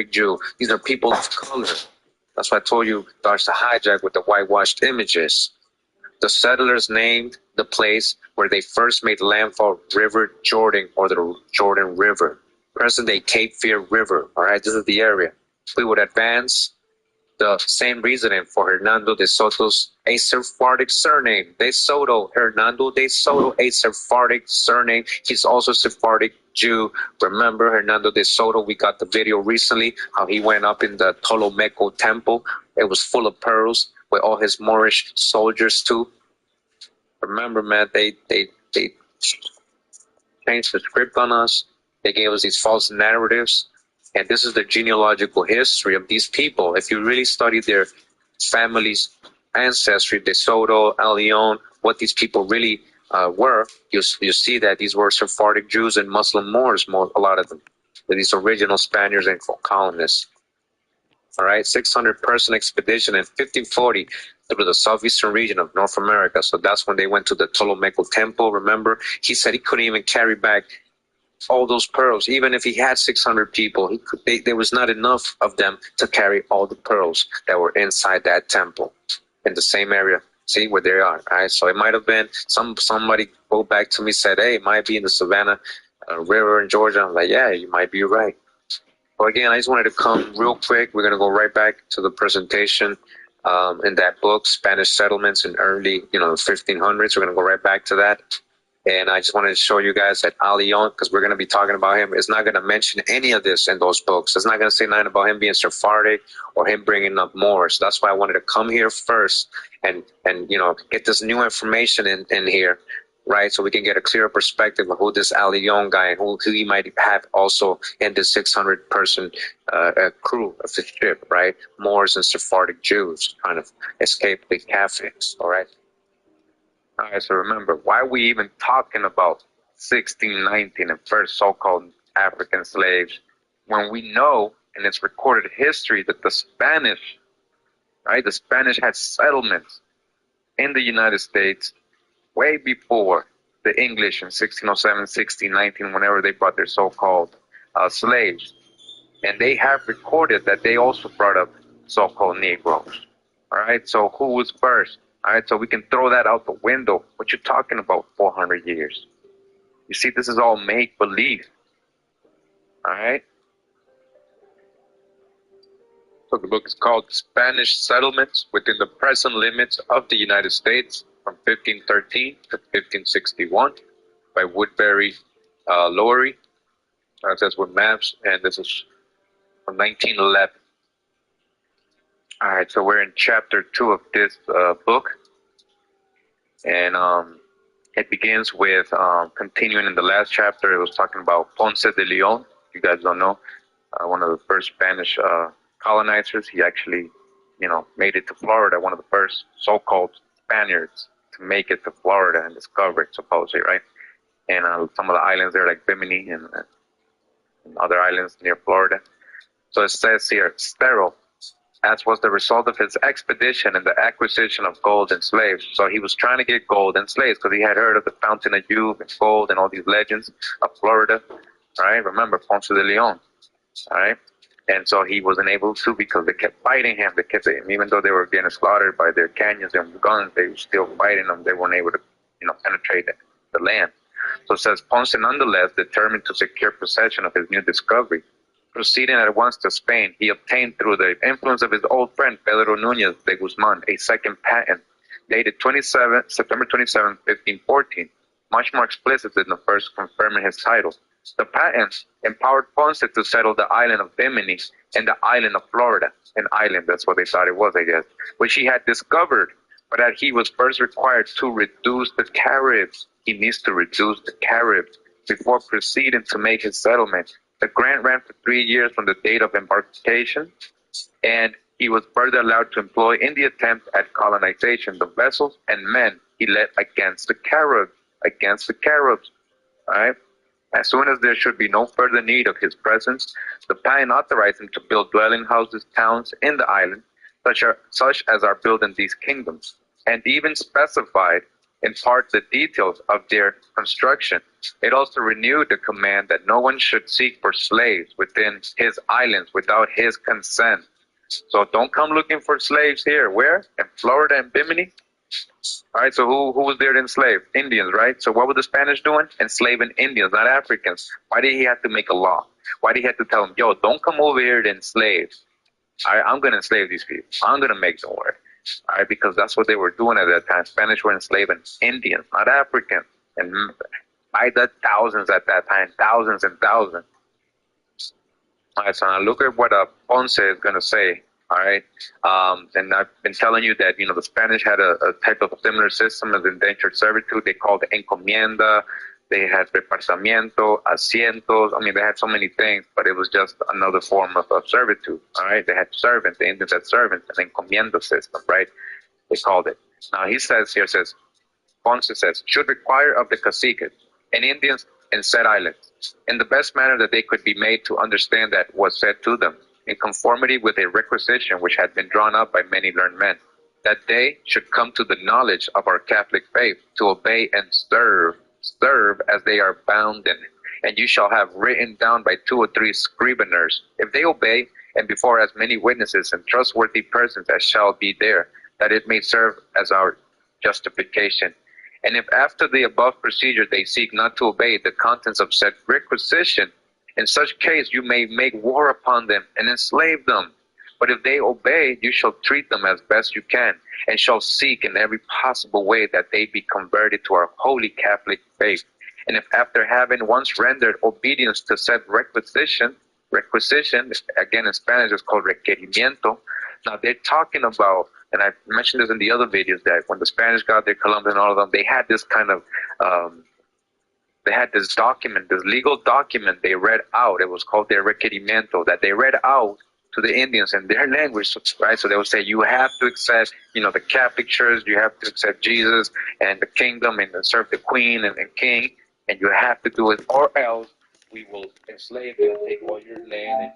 Jew. These are people of color. That's why I told you there's the hijack with the whitewashed images. The settlers named the place where they first made landfall River Jordan, or the Jordan River. Present-day Cape Fear River. All right, this is the area. We would advance the same reasoning for Hernando de Soto's a Sephardic surname. De Soto, Hernando de Soto, a Sephardic surname. He's also a Sephardic Jew. Remember Hernando de Soto? We got the video recently, how he went up in the Tolomeco temple. It was full of pearls with all his Moorish soldiers too. Remember, man, they changed the script on us. They gave us these false narratives. And this is the genealogical history of these people. If you really study their family's ancestry, De Soto, Leon, what these people really were, you see that these were Sephardic Jews and Muslim Moors, a lot of them. These original Spaniards and colonists. All right, 600-person expedition in 1540 through the southeastern region of North America. So that's when they went to the Tolomeco Temple. Remember, he said he couldn't even carry back all those pearls. Even if he had 600 people, there was not enough of them to carry all the pearls that were inside that temple in the same area. See where they are, right? So it might have been somebody go back to me, said, hey, it might be in the Savannah River in Georgia. I'm like, yeah, you might be right. But again, I just wanted to come real quick. We're going to go right back to the presentation in that book, Spanish Settlements in early, the 1500s. We're going to go right back to that. And I just wanted to show you guys that Leon, because we're going to be talking about him, is not going to mention any of this in those books. It's not going to say nothing about him being Sephardic or him bringing up Moors. That's why I wanted to come here first and get this new information in here, right? So we can get a clearer perspective of who this Leon guy and who he might have also in this 600-person crew of the ship, right? Moors and Sephardic Jews trying to escape the Catholics, all right? All right, so remember, why are we even talking about 1619 and first so-called African slaves when we know in its recorded history that the Spanish had settlements in the United States way before the English in 1607, 1619, whenever they brought their so-called slaves. And they have recorded that they also brought up so-called Negroes. All right, so who was first? All right, so we can throw that out the window. What you talking about, 400 years? You see, this is all make-believe. All right? So the book is called Spanish Settlements Within the Present Limits of the United States from 1513 to 1561 by Woodbury Lowery. That's with maps, and this is from 1911. All right, so we're in chapter 2 of this book, and it begins with continuing in the last chapter. It was talking about Ponce de Leon. You guys don't know, one of the first Spanish colonizers. He actually, made it to Florida. One of the first so-called Spaniards to make it to Florida and discover it, supposedly, right? And some of the islands there, like Bimini and other islands near Florida. So it says here, sterile, as was the result of his expedition and the acquisition of gold and slaves. So he was trying to get gold and slaves because he had heard of the Fountain of Youth and gold and all these legends of Florida, right? Remember, Ponce de Leon, all right? And so he wasn't able to because they kept fighting him. They kept him, even though they were getting slaughtered by their canyons and guns, they were still fighting them. They weren't able to, penetrate the land. So it says, Ponce nonetheless determined to secure possession of his new discovery. Proceeding at once to Spain, he obtained through the influence of his old friend Pedro Núñez de Guzman a second patent, dated September 27, 1514, much more explicit than the first, confirming his title. The patent empowered Ponce to settle the island of Bimini and the island of Florida, an island, that's what they thought it was, I guess, which he had discovered, but that he was first required to reduce the Caribs. He needs to reduce the Caribs before proceeding to make his settlement. The grant ran for 3 years from the date of embarkation, and he was further allowed to employ in the attempt at colonization the vessels and men he led against the Caribs. All right? As soon as there should be no further need of his presence, the patent authorized him to build dwelling houses, towns in the island, such as are built in these kingdoms, and even specified impart the details of their construction. It also renewed the command that no one should seek for slaves within his islands without his consent. So don't come looking for slaves here. Where? In Florida and Bimini? All right, so who was there to enslave? Indians, right? So what were the Spanish doing? Enslaving Indians, not Africans. Why did he have to make a law? Why did he have to tell them, yo, don't come over here to enslave? All right, I'm going to enslave these people. I'm going to make them work. All right, because that's what they were doing at that time. Spanish were enslaving Indians, not Africans. And by the thousands at that time, thousands and thousands. All right, so now look at what Ponce is going to say. All right, and I've been telling you that the Spanish had a type of similar system as indentured servitude. They called it encomienda. They had repartimiento, asientos. I mean, they had so many things, but it was just another form of servitude. All right, they had servants. The Indians had servants, an encomienda system, right? They called it. Now he says here Ponce says should require of the caciques and Indians in said islands, in the best manner that they could be made to understand that was said to them, in conformity with a requisition which had been drawn up by many learned men, that they should come to the knowledge of our Catholic faith, to obey and serve as they are bounden. And you shall have written down by 2 or 3 scriveners, if they obey, and before as many witnesses and trustworthy persons as shall be there, that it may serve as our justification. And if after the above procedure they seek not to obey the contents of said requisition, in such case you may make war upon them and enslave them. But if they obey, you shall treat them as best you can, and shall seek in every possible way that they be converted to our holy Catholic faith. And if after having once rendered obedience to said requisition, again in Spanish is called requerimiento. Now they're talking about, and I mentioned this in the other videos, that when the Spanish got there, Columbus and all of them, they had this kind of, they had this document, this legal document they read out. It was called their requerimiento, that they read out to the Indians in their language, right? So they would say, you have to accept, the Catholic Church, you have to accept Jesus and the kingdom and serve the queen and king, and you have to do it, or else we will enslave you and take all your land